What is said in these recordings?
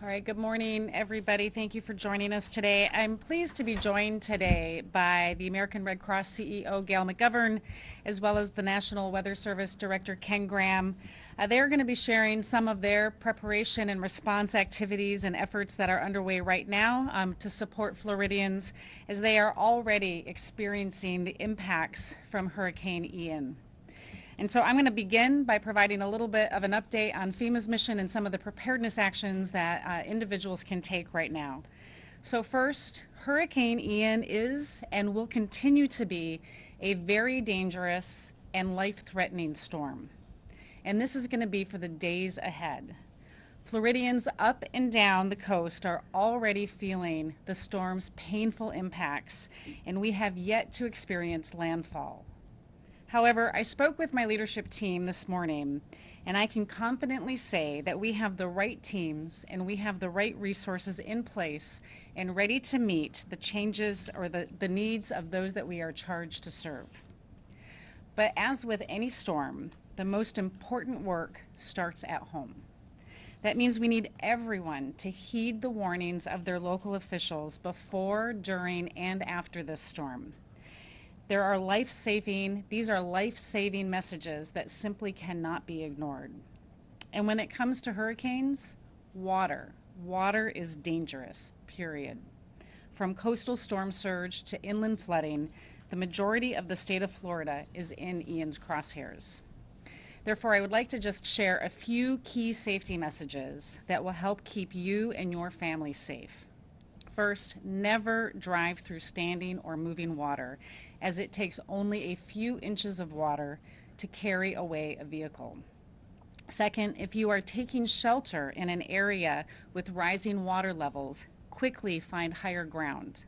All right, good morning, everybody. Thank you for joining us today. I'm pleased to be joined today by the American Red Cross CEO, Gail McGovern, as well as the National Weather Service Director, Ken Graham. They're going to be sharing some of their preparation and response activities and efforts that are underway right now to support Floridians as they are already experiencing the impacts from Hurricane Ian. And so I'm going to begin by providing a little bit of an update on FEMA's mission and some of the preparedness actions that individuals can take right now. So first, Hurricane Ian is and will continue to be a very dangerous and life-threatening storm. And this is going to be for the days ahead. Floridians up and down the coast are already feeling the storm's painful impacts, and we have yet to experience landfall. However, I spoke with my leadership team this morning, and I can confidently say that we have the right teams and we have the right resources in place and ready to meet the changes or the needs of those that we are charged to serve. But as with any storm, the most important work starts at home. That means we need everyone to heed the warnings of their local officials before, during, and after this storm. These are life-saving messages that simply cannot be ignored. And when it comes to hurricanes, water is dangerous, period. From coastal storm surge to inland flooding, the majority of the state of Florida is in Ian's crosshairs. Therefore, I would like to just share a few key safety messages that will help keep you and your family safe. First, never drive through standing or moving water, as it takes only a few inches of water to carry away a vehicle. Second, if you are taking shelter in an area with rising water levels, quickly find higher ground.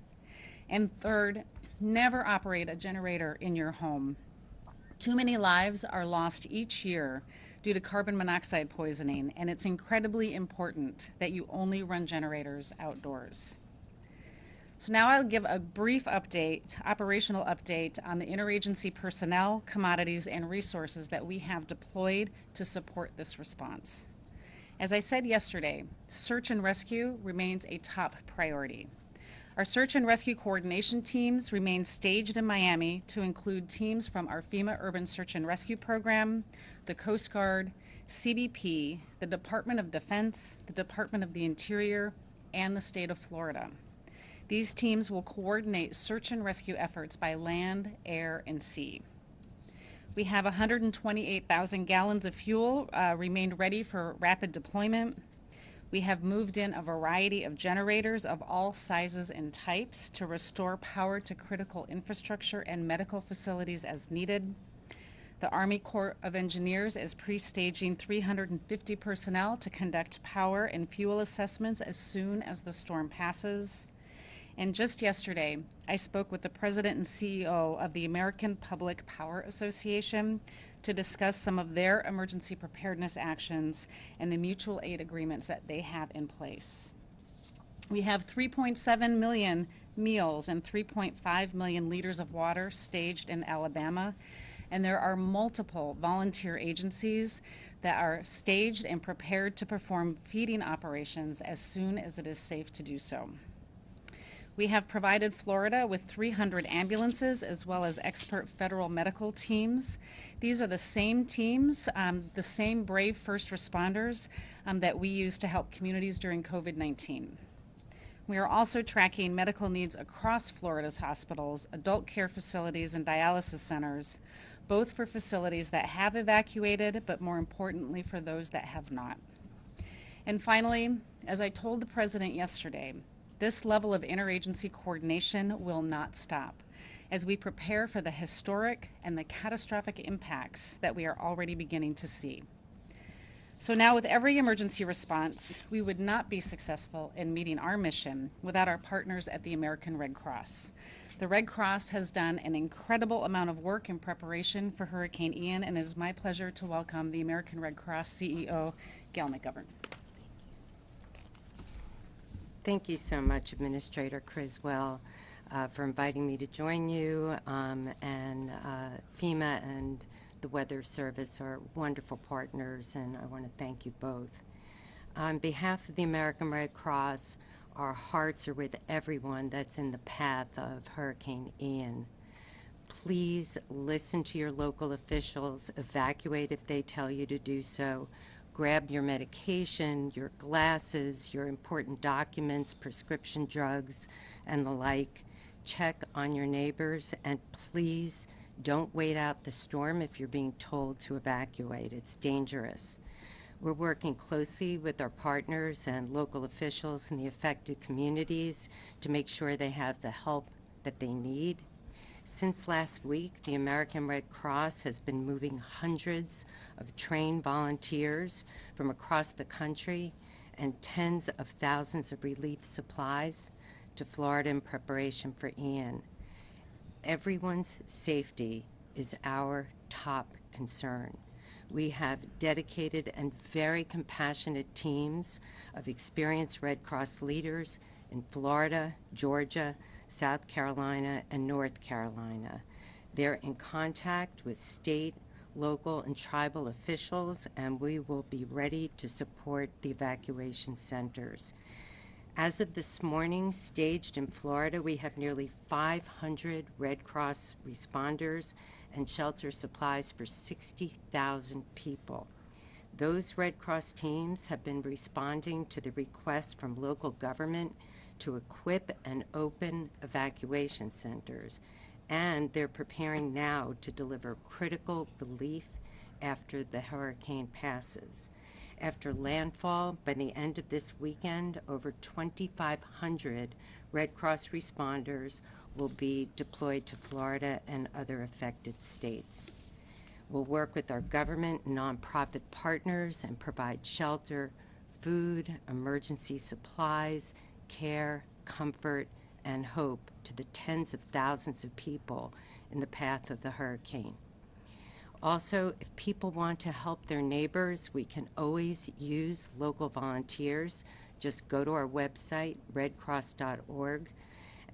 And third, never operate a generator in your home. Too many lives are lost each year due to carbon monoxide poisoning, and it's incredibly important that you only run generators outdoors. So now I'll give a brief operational update on the interagency personnel, commodities, and resources that we have deployed to support this response. As I said yesterday, search and rescue remains a top priority. Our search and rescue coordination teams remain staged in Miami to include teams from our FEMA Urban Search and Rescue Program, the Coast Guard, CBP, the Department of Defense, the Department of the Interior, and the state of Florida. These teams will coordinate search and rescue efforts by land, air, and sea. We have 128,000 gallons of fuel remained ready for rapid deployment. We have moved in a variety of generators of all sizes and types to restore power to critical infrastructure and medical facilities as needed. The Army Corps of Engineers is pre-staging 350 personnel to conduct power and fuel assessments as soon as the storm passes. And just yesterday, I spoke with the president and CEO of the American Public Power Association to discuss some of their emergency preparedness actions and the mutual aid agreements that they have in place. We have 3.7 million meals and 3.5 million liters of water staged in Alabama, and there are multiple volunteer agencies that are staged and prepared to perform feeding operations as soon as it is safe to do so. We have provided Florida with 300 ambulances as well as expert federal medical teams. These are the same teams, the same brave first responders that we use to help communities during COVID-19. We are also tracking medical needs across Florida's hospitals, adult care facilities, and dialysis centers, both for facilities that have evacuated, but more importantly for those that have not. And finally, as I told the president yesterday, this level of interagency coordination will not stop as we prepare for the historic and the catastrophic impacts that we are already beginning to see. So now with every emergency response, we would not be successful in meeting our mission without our partners at the American Red Cross. The Red Cross has done an incredible amount of work in preparation for Hurricane Ian, and it is my pleasure to welcome the American Red Cross CEO, Gail McGovern. Thank you so much, Administrator Criswell, for inviting me to join you. And FEMA and the Weather Service are wonderful partners, and I want to thank you both. On behalf of the American Red Cross, our hearts are with everyone that's in the path of Hurricane Ian. Please listen to your local officials, evacuate if they tell you to do so, grab your medication, your glasses, your important documents, prescription drugs, and the like. Check on your neighbors, and please don't wait out the storm if you're being told to evacuate. It's dangerous. We're working closely with our partners and local officials in the affected communities to make sure they have the help that they need. Since last week, the American Red Cross has been moving hundreds of trained volunteers from across the country and tens of thousands of relief supplies to Florida in preparation for Ian. Everyone's safety is our top concern. We have dedicated and very compassionate teams of experienced Red Cross leaders in Florida, Georgia, South Carolina, and North Carolina. They're in contact with state, local, and tribal officials, and we will be ready to support the evacuation centers. As of this morning, staged in Florida, we have nearly 500 Red Cross responders and shelter supplies for 60,000 people. Those Red Cross teams have been responding to the requests from local government to equip and open evacuation centers, and they're preparing now to deliver critical relief after the hurricane passes. After landfall, by the end of this weekend, over 2,500 Red Cross responders will be deployed to Florida and other affected states. We'll work with our government and nonprofit partners and provide shelter, food, emergency supplies, care, comfort, and hope to the tens of thousands of people in the path of the hurricane. Also, if people want to help their neighbors, we can always use local volunteers. Just go to our website, redcross.org,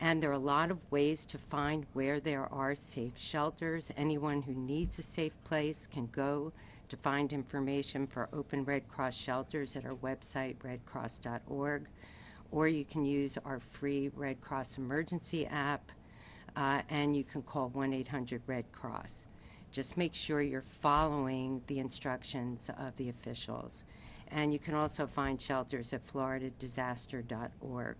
and there are a lot of ways to find where there are safe shelters. Anyone who needs a safe place can go to find information for open Red Cross shelters at our website, redcross.org, or you can use our free Red Cross emergency app, and you can call 1-800-RED-CROSS. Just make sure you're following the instructions of the officials. And you can also find shelters at floridadisaster.org.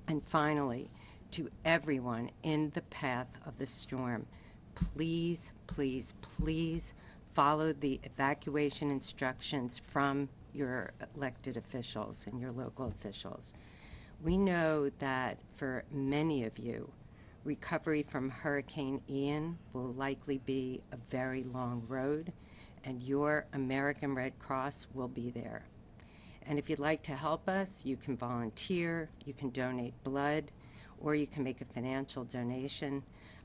And finally, to everyone in the path of the storm, please, please, please follow the evacuation instructions from your elected officials and your local officials. We know that for many of you, recovery from Hurricane Ian will likely be a very long road, and your American Red Cross will be there. And if you'd like to help us, you can volunteer, you can donate blood, or you can make a financial donation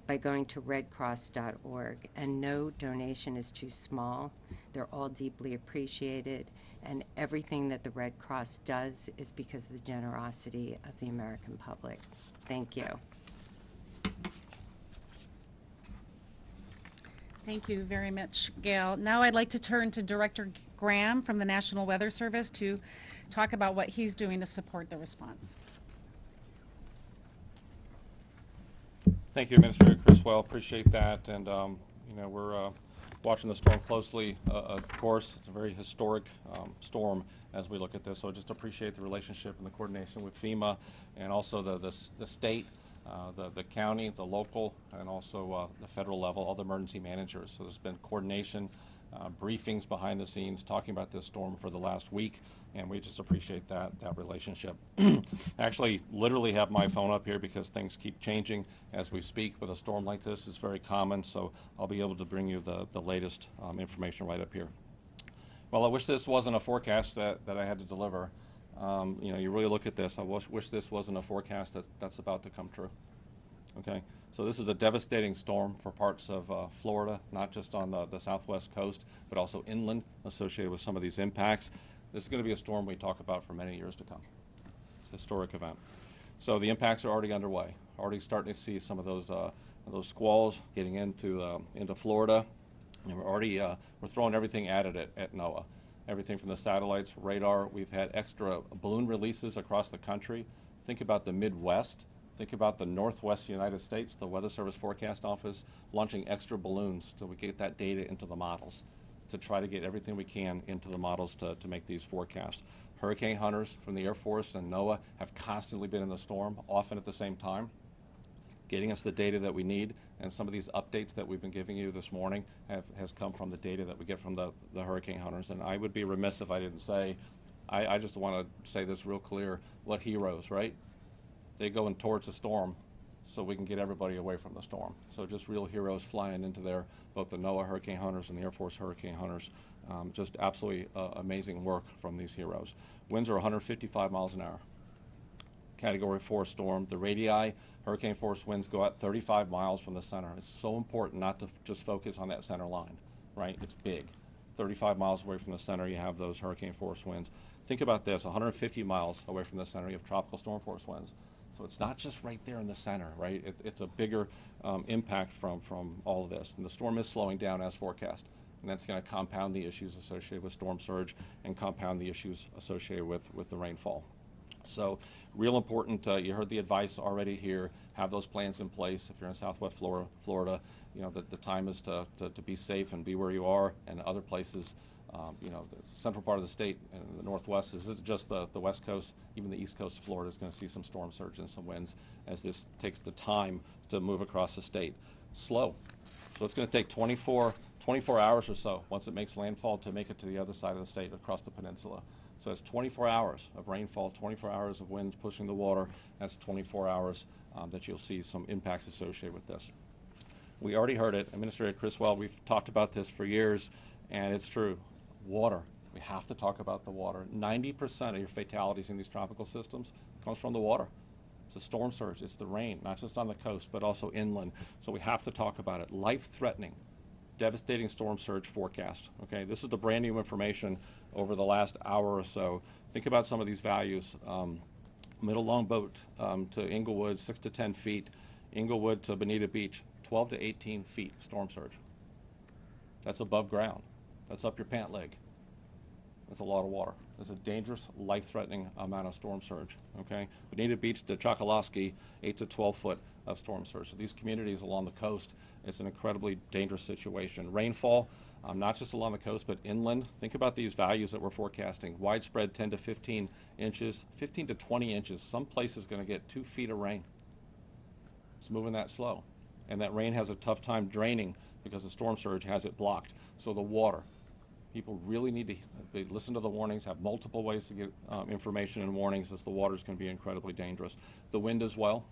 by going to redcross.org. And no donation is too small. They're all deeply appreciated, and everything that the Red Cross does is because of the generosity of the American public. Thank you. Thank you very much, Gail. Now I'd like to turn to Director Graham from the National Weather Service to talk about what he's doing to support the response. Thank you, Administrator Criswell. Appreciate that. And, we're watching the storm closely. Of course, it's a very historic storm as we look at this. So I just appreciate the relationship and the coordination with FEMA and also the state, the county, the local, and also the federal level, all the emergency managers. So there's been coordination, briefings behind the scenes talking about this storm for the last week, and we just appreciate that relationship. I actually literally have my phone up here because things keep changing as we speak with a storm like this. It's very common, so I'll be able to bring you the latest information right up here. Well, I wish this wasn't a forecast that I had to deliver. You really look at this, I wish this wasn't a forecast that's about to come true. Okay, so this is a devastating storm for parts of Florida, not just on the southwest coast, but also inland associated with some of these impacts. This is going to be a storm we talk about for many years to come. It's a historic event. So the impacts are already underway. Already starting to see some of those squalls getting into Florida, and we're throwing everything at it at NOAA. everything from the satellites, radar. We've had extra balloon releases across the country. Think about the Midwest. Think about the Northwest United States, the Weather Service Forecast Office launching extra balloons so we get that data into the models, to try to get everything we can into the models to make these forecasts. Hurricane hunters from the Air Force and NOAA have constantly been in the storm, often at the same time, getting us the data that we need. And some of these updates that we've been giving you this morning has come from the data that we get from the hurricane hunters. And I would be remiss if I didn't say, I just want to say this real clear, what heroes, right? They go in towards the storm so we can get everybody away from the storm. So just real heroes flying into there, both the NOAA hurricane hunters and the Air Force hurricane hunters. Just absolutely amazing work from these heroes. Winds are 155 miles an hour. Category 4 storm. The radii, hurricane force winds go out 35 miles from the center. It's so important not to just focus on that center line, right? It's big. 35 miles away from the center, you have those hurricane force winds. Think about this, 150 miles away from the center, you have tropical storm force winds. So it's not just right there in the center, right? It's a bigger impact from all of this. And the storm is slowing down as forecast. And that's going to compound the issues associated with storm surge and compound the issues associated with the rainfall. So real important, you heard the advice already here, have those plans in place. If you're in Southwest Florida, you know, the time is to be safe and be where you are, and other places, you know, the central part of the state and the Northwest, this isn't just the West Coast, even the East Coast of Florida is going to see some storm surge and some winds as this takes the time to move across the state. Slow. So it's going to take 24 hours or so once it makes landfall to make it to the other side of the state across the peninsula. So it's 24 hours of rainfall, 24 hours of winds pushing the water. That's 24 hours that you'll see some impacts associated with this. We already heard it, Administrator Criswell, we've talked about this for years, and it's true. Water. We have to talk about the water. 90% of your fatalities in these tropical systems comes from the water. It's a storm surge, it's the rain, not just on the coast, but also inland. So we have to talk about it. Life-threatening, devastating storm surge forecast. Okay, this is the brand new information over the last hour or so. Think about some of these values. Middle Longboat to Inglewood, 6 to 10 feet. Inglewood to Bonita Beach, 12 to 18 feet storm surge. That's above ground. That's up your pant leg. That's a lot of water. It's a dangerous, life-threatening amount of storm surge, okay? Bonita Beach to Chokoloskee, 8 to 12 foot of storm surge. So these communities along the coast, it's an incredibly dangerous situation. Rainfall, not just along the coast, but inland. Think about these values that we're forecasting. Widespread 10 to 15 inches, 15 to 20 inches. Some places going to get 2 feet of rain. It's moving that slow. And that rain has a tough time draining because the storm surge has it blocked. So the water. People really need to listen to the warnings, have multiple ways to get information and warnings, as the water is going to be incredibly dangerous. The wind as well.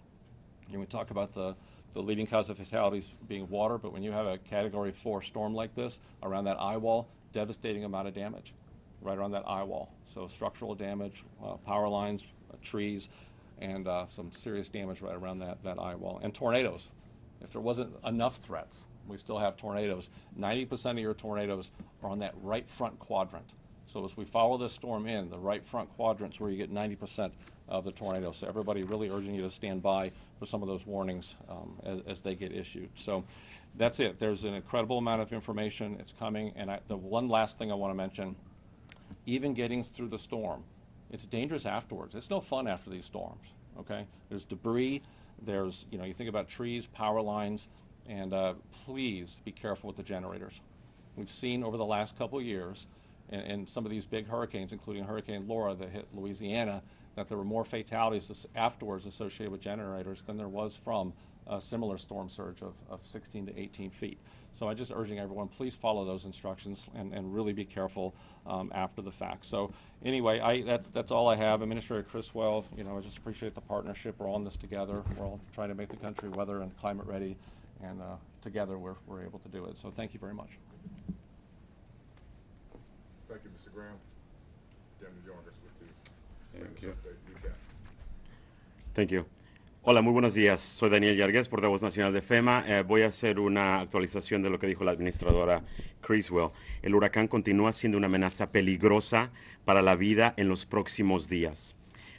And we talk about the leading cause of fatalities being water, but when you have a Category 4 storm like this around that eye wall, devastating amount of damage right around that eye wall. So structural damage, power lines, trees, and some serious damage right around that eye wall. And tornadoes. If there wasn't enough threats, we still have tornadoes. 90% of your tornadoes are on that right front quadrant. So as we follow this storm in, the right front quadrant's where you get 90% of the tornadoes. So everybody really urging you to stand by for some of those warnings as they get issued. So that's it. There's an incredible amount of information. It's coming. And the one last thing I want to mention, even getting through the storm, it's dangerous afterwards. It's no fun after these storms, okay? There's debris. There's, you know, you think about trees, power lines, and please be careful with the generators. We've seen over the last couple of years in some of these big hurricanes, including Hurricane Laura that hit Louisiana, that there were more fatalities afterwards associated with generators than there was from a similar storm surge of 16 to 18 feet. So I'm just urging everyone, please follow those instructions and really be careful after the fact. So anyway, that's all I have. Administrator Criswell, you know, I just appreciate the partnership. We're all in this together. We're all trying to make the country weather and climate ready, and together we're able to do it. So thank you very much. Thank you, Mr. Graham. Deputy Jarvis with the Thank you. recap. Thank you. Hola, muy buenos días. Soy Daniel Yarguez, portavoz nacional de FEMA. Voy a hacer una actualización de lo que dijo la administradora Criswell. El huracán continúa siendo una amenaza peligrosa para la vida en los próximos días.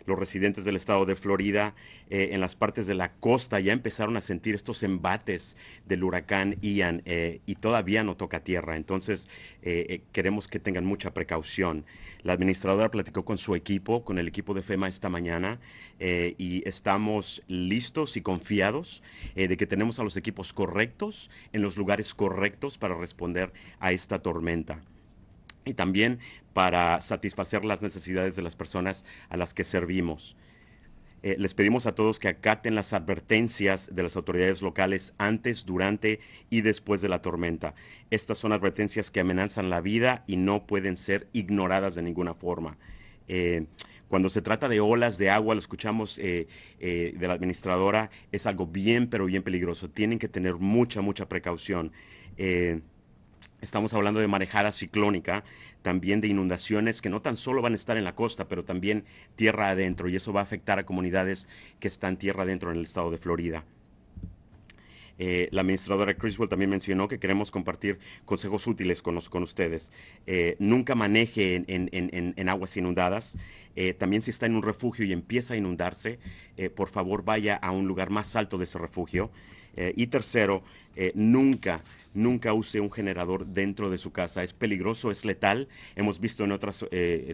los residentes del estado de Florida, en las partes de la costa, ya empezaron a sentir estos embates del huracán Ian y todavía no toca tierra. Entonces, queremos que tengan mucha precaución. La administradora platicó con su equipo, con el equipo de FEMA esta mañana, y estamos listos y confiados de que tenemos a los equipos correctos en los lugares correctos para responder a esta tormenta y también para satisfacer las necesidades de las personas a las que servimos. Les pedimos a todos que acaten las advertencias de las autoridades locales antes, durante y después de la tormenta. Estas son advertencias que amenazan la vida y no pueden ser ignoradas de ninguna forma. Cuando se trata de olas de agua, lo escuchamos de la administradora, es algo bien, pero bien peligroso. Tienen que tener mucha, mucha precaución. Estamos hablando de marejada ciclónica, también de inundaciones que no tan solo van a estar en la costa, pero también tierra adentro, y eso va a afectar a comunidades que están tierra adentro en el estado de Florida. La administradora Criswell también mencionó que queremos compartir consejos útiles con ustedes. Nunca maneje en aguas inundadas. También si está en un refugio y empieza a inundarse, por favor vaya a un lugar más alto de ese refugio. Y tercero, nunca use un generador dentro de su casa. Es peligroso, es letal. Hemos visto en otras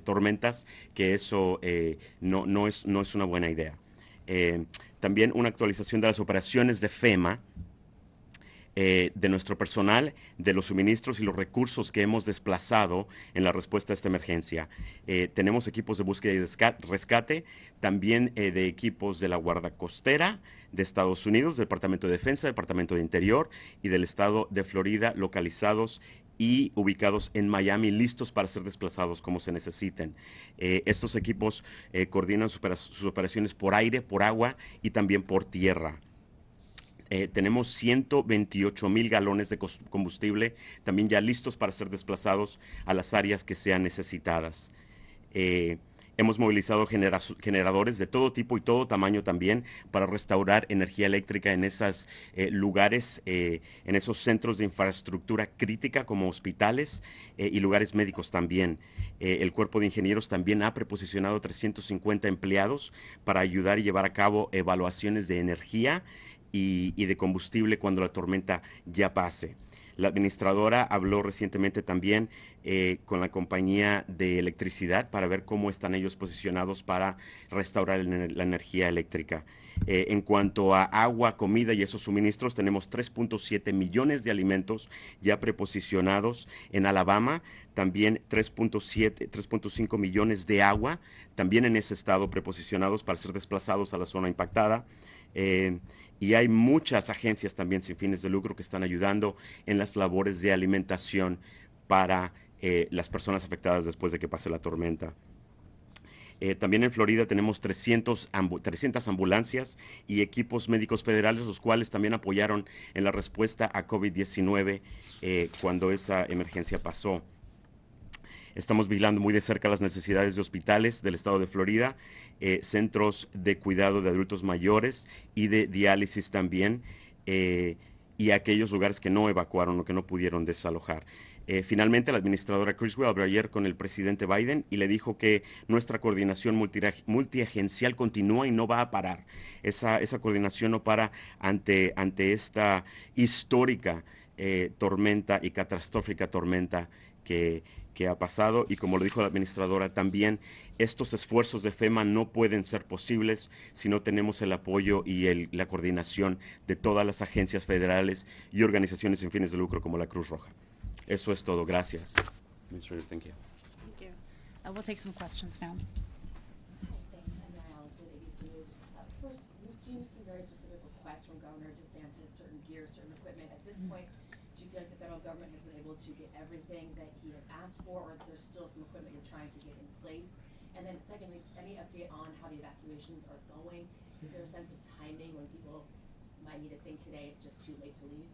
tormentas que eso no es una buena idea. También una actualización de las operaciones de FEMA, de nuestro personal, de los suministros y los recursos que hemos desplazado en la respuesta a esta emergencia. Tenemos equipos de búsqueda y rescate, también de equipos de la Guardia Costera de Estados Unidos, Departamento de Defensa, Departamento de Interior y del estado de Florida, localizados y ubicados en Miami, listos para ser desplazados como se necesiten. Estos equipos coordinan sus operaciones por aire, por agua y también por tierra. Tenemos 128,000 galones de combustible también ya listos para ser desplazados a las áreas que sean necesitadas. Hemos movilizado generadores de todo tipo y todo tamaño también para restaurar energía eléctrica en esos lugares, en esos centros de infraestructura crítica como hospitales y lugares médicos también. El cuerpo de ingenieros también ha preposicionado 350 empleados para ayudar y llevar a cabo evaluaciones de energía y de combustible cuando la tormenta ya pase. La administradora habló recientemente también con la compañía de electricidad para ver cómo están ellos posicionados para restaurar la energía eléctrica. En cuanto a agua, comida y esos suministros, tenemos 3.7 millones de alimentos ya preposicionados en Alabama, también 3.5 millones de agua, también en ese estado preposicionados para ser desplazados a la zona impactada. Y hay muchas agencias también sin fines de lucro que están ayudando en las labores de alimentación para las personas afectadas después de que pase la tormenta. También en Florida tenemos 300 ambulancias y equipos médicos federales, los cuales también apoyaron en la respuesta a COVID-19 cuando esa emergencia pasó. Estamos vigilando muy de cerca las necesidades de hospitales del estado de Florida, centros de cuidado de adultos mayores y de diálisis también, y aquellos lugares que no evacuaron o que no pudieron desalojar. Finalmente, la administradora Criswell habló ayer con el presidente Biden y le dijo que nuestra coordinación multiagencial continúa y no va a parar. Esa coordinación no para ante esta histórica tormenta y catastrófica tormenta que ha pasado, y como lo dijo la administradora también, estos esfuerzos de FEMA no pueden ser posibles si no tenemos el apoyo y la coordinación de todas las agencias federales y organizaciones sin fines de lucro como la Cruz Roja. Eso es todo. Gracias. Administrator, thank you. Thank you. We'll take some questions now. Thanks, I'm Alice with ABC News. First, we've seen some very specific requests from Governor DeSantis, certain gear, certain equipment. At this point, do you feel like the federal government has been able to get everything that he has asked for, or is there still some equipment you're trying to get in place? And then secondly, any update on how the evacuations are going? Is there a sense of timing when people might need to think today it's just too late to leave?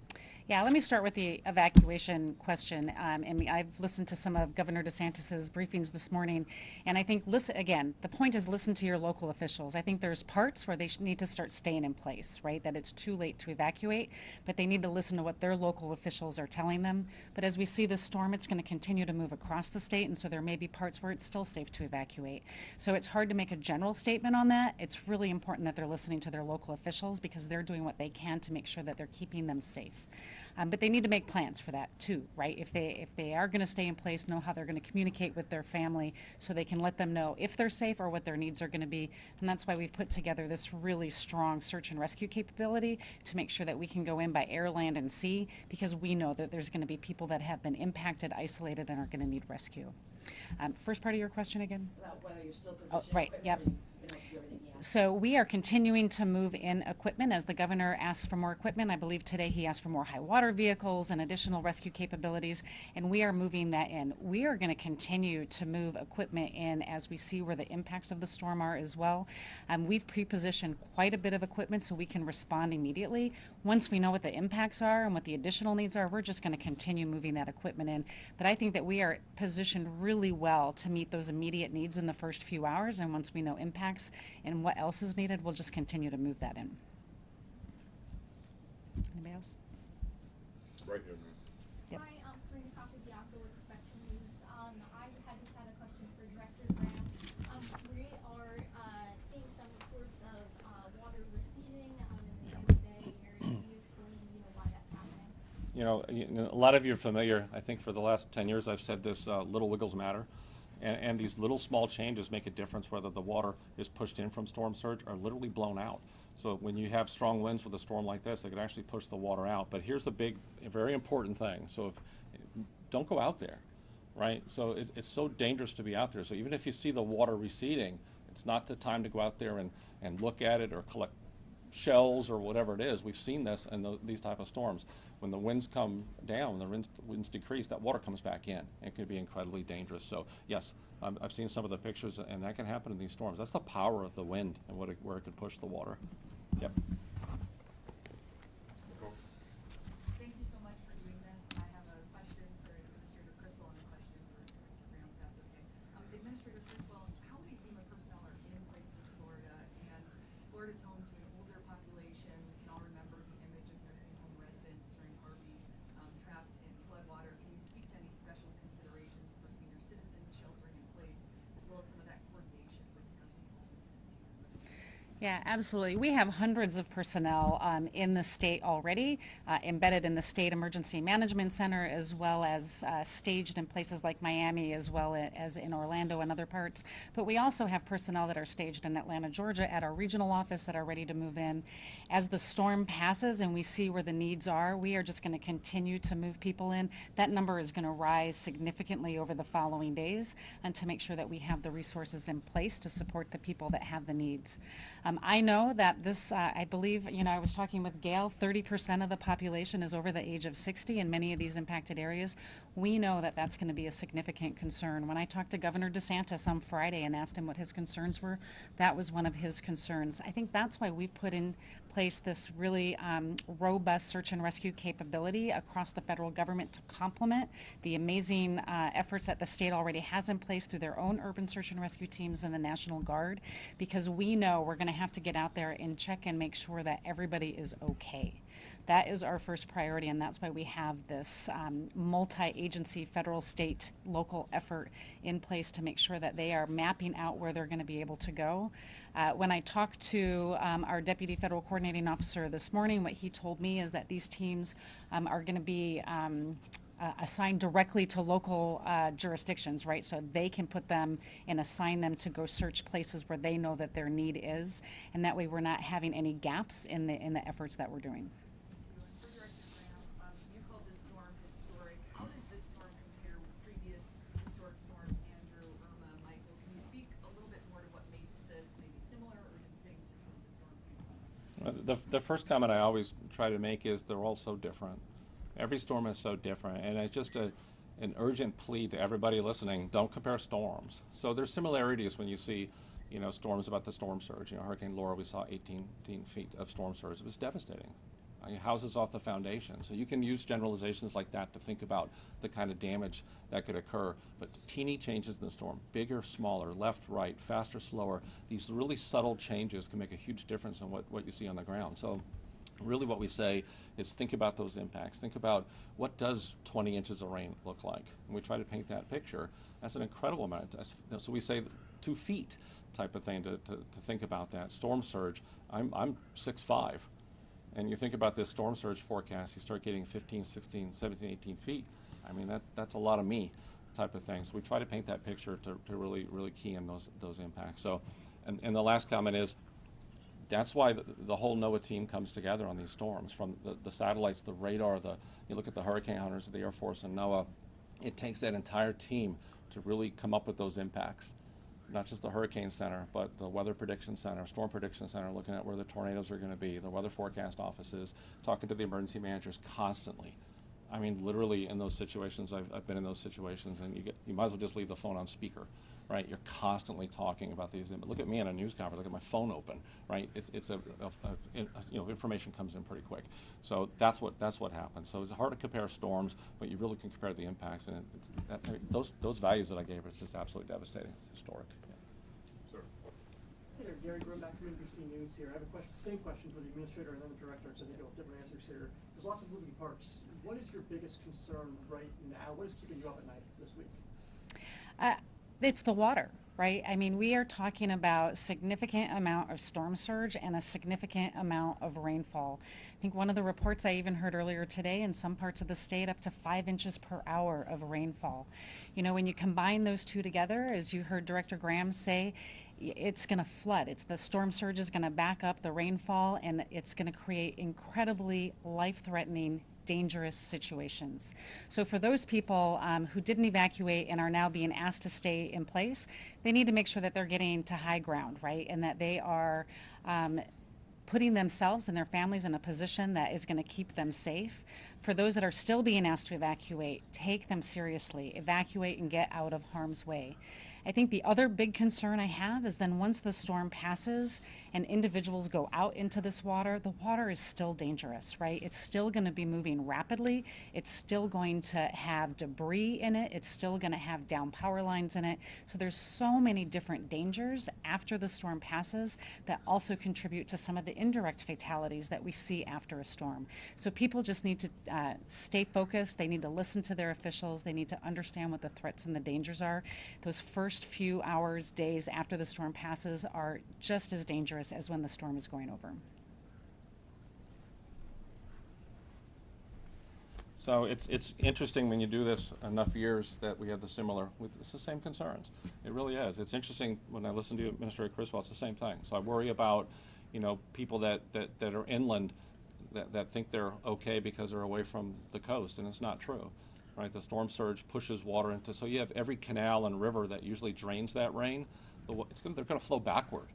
Yeah, let me start with the evacuation question. And I've listened to some of Governor DeSantis's briefings this morning, and I think, listen, again, the point is listen to your local officials. I think there's parts where they need to start staying in place, right? That it's too late to evacuate, but they need to listen to what their local officials are telling them. But as we see this storm, it's going to continue to move across the state, and so there may be parts where it's still safe to evacuate. So it's hard to make a general statement on that. It's really important that they're listening to their local officials because they're doing what they can to make sure that they're keeping them safe. But they need to make plans for that too, right? If they are going to stay in place, know how they're going to communicate with their family so they can let them know if they're safe or what their needs are going to be. And that's why we've put together this really strong search and rescue capability to make sure that we can go in by air, land, and sea, because we know that there's going to be people that have been impacted, isolated, and are going to need rescue. First part of your question again? About whether you're still Oh, positioned. right, yep. So we are continuing to move in equipment as the governor asks for more equipment. I believe today he asked for more high water vehicles and additional rescue capabilities, and we are moving that in. We are going to continue to move equipment in as we see where the impacts of the storm are as well. We've pre-positioned quite a bit of equipment so we can respond immediately. Once we know what the impacts are and what the additional needs are, we're just going to continue moving that equipment in. But I think that we are positioned really well to meet those immediate needs in the first few hours, and once we know impacts and what else is needed, we'll just continue to move that in. Anybody else? Right here, man. Yep. Hi, I'm Karina Coffey, the Outdoor Spectrum News. I just had a question for Director Graham. We are seeing some reports of water receding in the Miami Bay area. Can you explain, why that's happening? A lot of you are familiar. I think for the last 10 years I've said this, little wiggles matter. And these little small changes make a difference whether the water is pushed in from storm surge or literally blown out. So when you have strong winds with a storm like this, they could actually push the water out. But here's the big, very important thing. So don't go out there, right? So it's so dangerous to be out there. So even if you see the water receding, it's not the time to go out there and look at it or collect shells or whatever it is. We've seen this in these type of storms. When the winds come down, the winds decrease, that water comes back in. It can be incredibly dangerous. So yes, I've seen some of the pictures, and that can happen in these storms. That's the power of the wind and where it could push the water. Yep. Thank you so much for doing this. I have a question for Administrator Criswell and a question for Director Graham, if that's okay. Administrator Criswell, how many FEMA personnel are in place in Florida? And Florida's home to an older population. We can all remember the image of nursing home residents during Harvey trapped in floodwater. Can you speak to any special considerations for senior citizens sheltering in place, as well as some of that coordination with nursing home residents here? Yeah, absolutely. We have hundreds of personnel in the state already, embedded in the State Emergency Management Center, as well as staged in places like Miami, as well as in Orlando and other parts. But we also have personnel that are staged in Atlanta, Georgia, at our regional office that are ready to move in. As the storm passes and we see where the needs are, we are just going to continue to move people in. That number is going to rise significantly over the following days, and to make sure that we have the resources in place to support the people that have the needs. I know that this, I believe, I was talking with Gail, 30% of the population is over the age of 60 in many of these impacted areas. We know that that's going to be a significant concern. When I talked to Governor DeSantis on Friday and asked him what his concerns were, that was one of his concerns. I think that's why we've put in place this really robust search and rescue capability across the federal government to complement the amazing efforts that the state already has in place through their own urban search and rescue teams and the National Guard, because we know we're going to have to get out there and check and make sure that everybody is okay. That is our first priority, and that's why we have this multi-agency, federal, state, local effort in place to make sure that they are mapping out where they're going to be able to go. When I talked to our Deputy Federal Coordinating Officer this morning, what he told me is that these teams are going to be assigned directly to local jurisdictions, right? So they can put them and assign them to go search places where they know that their need is, and that way we're not having any gaps in the efforts that we're doing. For Director Graham, you called this storm historic. How does this storm compare with previous historic storms, Andrew, Irma, Michael? Can you speak a little bit more to what makes this maybe similar or distinct to some of the storms we've seen? The first comment I always try to make is they're all so different. Every storm is so different, and it's just an urgent plea to everybody listening: don't compare storms. So there's similarities when you see, storms about the storm surge. Hurricane Laura, we saw 18 feet of storm surge. It was devastating. houses off the foundation. So you can use generalizations like that to think about the kind of damage that could occur. But teeny changes in the storm, bigger, smaller, left, right, faster, slower, these really subtle changes can make a huge difference in what you see on the ground. So really what we say is think about those impacts. Think about what does 20 inches of rain look like. And we try to paint that picture. That's an incredible amount. So we say 2 feet type of thing to think about that. Storm surge, I'm 6'5". And you think about this storm surge forecast, you start getting 15, 16, 17, 18 feet. I mean, that's a lot of me type of thing. So we try to paint that picture to really, really key in those impacts. So, and the last comment is, that's why the whole NOAA team comes together on these storms, from the satellites, the radar, you look at the hurricane hunters of the Air Force and NOAA. It takes that entire team to really come up with those impacts. Not just the Hurricane Center, but the Weather Prediction Center, Storm Prediction Center, looking at where the tornadoes are going to be, the weather forecast offices, talking to the emergency managers constantly. I mean, literally in those situations, I've been in those situations, and you might as well just leave the phone on speaker, right? You're constantly talking about these. Look at me in a news conference. Look at my phone open, right? It's information comes in pretty quick. So that's what happens. So it's hard to compare storms, but you really can compare the impacts, and those values that I gave are just absolutely devastating. It's historic. Sir. Hey there, Gary Groom back from NBC News here. I have a question, same question for the administrator and then the director, so they have different answers here. There's lots of moving parts. What is your biggest concern right now? What is keeping you up at night this week? It's the water, right? I mean, we are talking about significant amount of storm surge and a significant amount of rainfall. I think one of the reports I even heard earlier today, in some parts of the state, up to 5 inches per hour of rainfall. You know, when you combine those two together, as you heard Director Graham say, it's going to flood. The storm surge is going to back up the rainfall, and it's going to create incredibly life-threatening, dangerous situations. So for those people who didn't evacuate and are now being asked to stay in place, they need to make sure that they're getting to high ground, right? And that they are putting themselves and their families in a position that is going to keep them safe. For those that are still being asked to evacuate, take them seriously. Evacuate and get out of harm's way. I think the other big concern I have is then once the storm passes and individuals go out into this water, the water is still dangerous, right? It's still going to be moving rapidly. It's still going to have debris in it. It's still going to have down power lines in it. So there's so many different dangers after the storm passes that also contribute to some of the indirect fatalities that we see after a storm. So people just need to stay focused. They need to listen to their officials. They need to understand what the threats and the dangers are. Those first few hours, days after the storm passes are just as dangerous as when the storm is going over. So it's interesting when you do this enough years that we have it's the same concerns. It really is. It's interesting when I listen to Administrator Criswell, it's the same thing. So I worry about, people that are inland that think they're okay because they're away from the coast, and it's not true. Right, the storm surge pushes water into, so you have every canal and river that usually drains that rain, they're going to flow backward.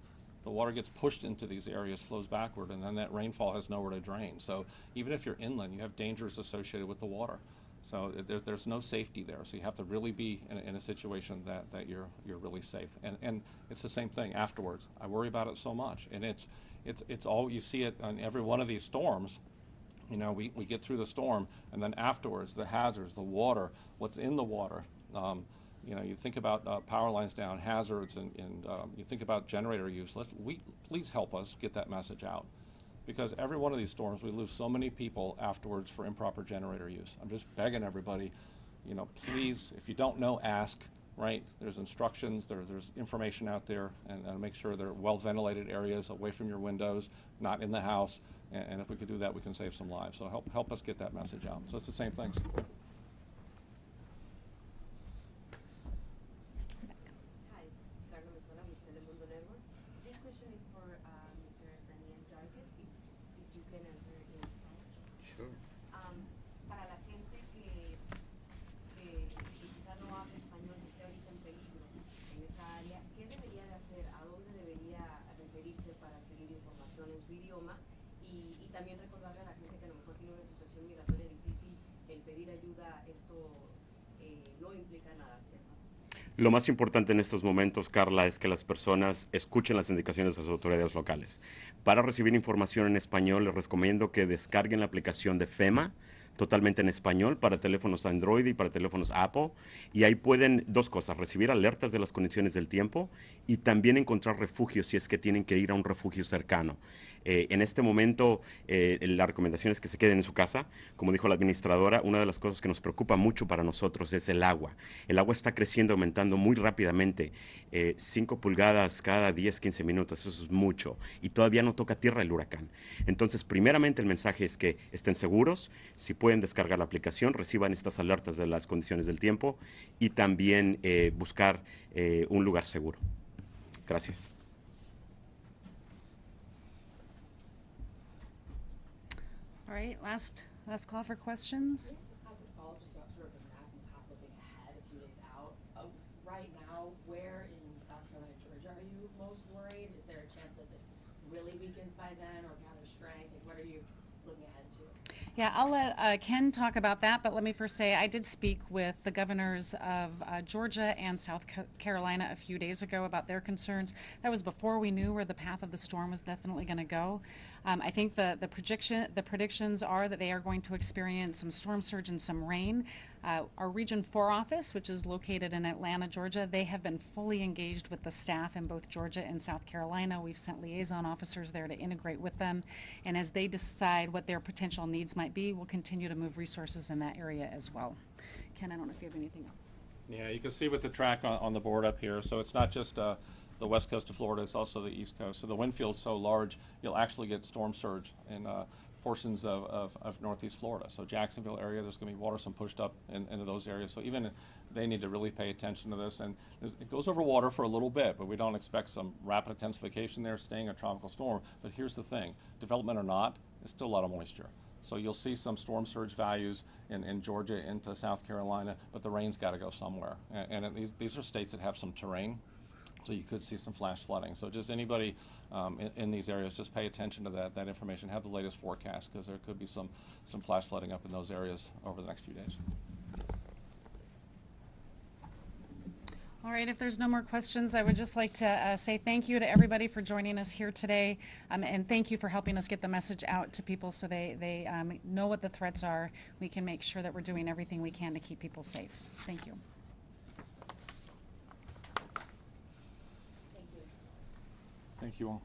The water gets pushed into these areas, flows backward, and then that rainfall has nowhere to drain. So even if you're inland, you have dangers associated with the water. So there's no safety there. So you have to really be in a situation that you're really safe. And it's the same thing afterwards. I worry about it so much, and it's all, you see it on every one of these storms. We get through the storm, and then afterwards, the hazards, the water, what's in the water. You think about power lines down, hazards, and you think about generator use. Please help us get that message out. Because every one of these storms, we lose so many people afterwards for improper generator use. I'm just begging everybody, please, if you don't know, ask. Right? There's instructions, there's information out there, and make sure they're well-ventilated areas away from your windows, not in the house. And if we could do that, we can save some lives. So help us get that message out. So it's the same things. Hi, Carla Mesola with Telemundo Network. This question is for Mr. Daniel Jarvis, if you can answer in Spanish. Sure. Para la gente que quizá no habla español, que esté ahorita en peligro en esa área, ¿qué debería de hacer? ¿A dónde debería referirse para pedir información en su idioma? Y también recordarle a la gente que a lo mejor tiene una situación migratoria difícil, el pedir ayuda, esto no implica nada, ¿cierto? Lo más importante en estos momentos, Carla, es que las personas escuchen las indicaciones de las autoridades locales. Para recibir información en español, les recomiendo que descarguen la aplicación de FEMA, totalmente en español, para teléfonos Android y para teléfonos Apple. Y ahí pueden, dos cosas, recibir alertas de las condiciones del tiempo y también encontrar refugios si es que tienen que ir a un refugio cercano. En este momento, la recomendación es que se queden en su casa. Como dijo la administradora, una de las cosas que nos preocupa mucho para nosotros es el agua. El agua está creciendo, aumentando muy rápidamente. 5 pulgadas cada 10, 15 minutos, eso es mucho. Y todavía no toca tierra el huracán. Entonces, primeramente el mensaje es que estén seguros. Si pueden descargar la aplicación, reciban estas alertas de las condiciones del tiempo y también buscar un lugar seguro. Gracias. All right, last call for questions. As a follow-up, just about sort of the map and path looking ahead a few days out. Right now, where in South Carolina, Georgia, are you most worried? Is there a chance that this really weakens by then or gather strength? Like, what are you looking ahead to? Yeah, I'll let Ken talk about that, but let me first say I did speak with the governors of Georgia and South Carolina a few days ago about their concerns. That was before we knew where the path of the storm was definitely going to go. I think the predictions are that they are going to experience some storm surge and some rain. Our Region 4 office, which is located in Atlanta, Georgia, they have been fully engaged with the staff in both Georgia and South Carolina. We've sent liaison officers there to integrate with them, and as they decide what their potential needs might be, we'll continue to move resources in that area as well. Ken, I don't know if you have anything else. Yeah, you can see with the track on the board up here, so it's not just the west coast of Florida, it's also the east coast. So the wind field's so large, you'll actually get storm surge in portions of northeast Florida. So Jacksonville area, there's going to be water some pushed up into those areas. So even they need to really pay attention to this. And it goes over water for a little bit, but we don't expect some rapid intensification there, staying a tropical storm. But here's the thing, development or not, it's still a lot of moisture. So you'll see some storm surge values in Georgia into South Carolina, but the rain's got to go somewhere. And these are states that have some terrain. So you could see some flash flooding. So just anybody in these areas, just pay attention to that information. Have the latest forecast because there could be some flash flooding up in those areas over the next few days. All right, if there's no more questions, I would just like to say thank you to everybody for joining us here today, and thank you for helping us get the message out to people so they know what the threats are. We can make sure that we're doing everything we can to keep people safe. Thank you. Thank you all.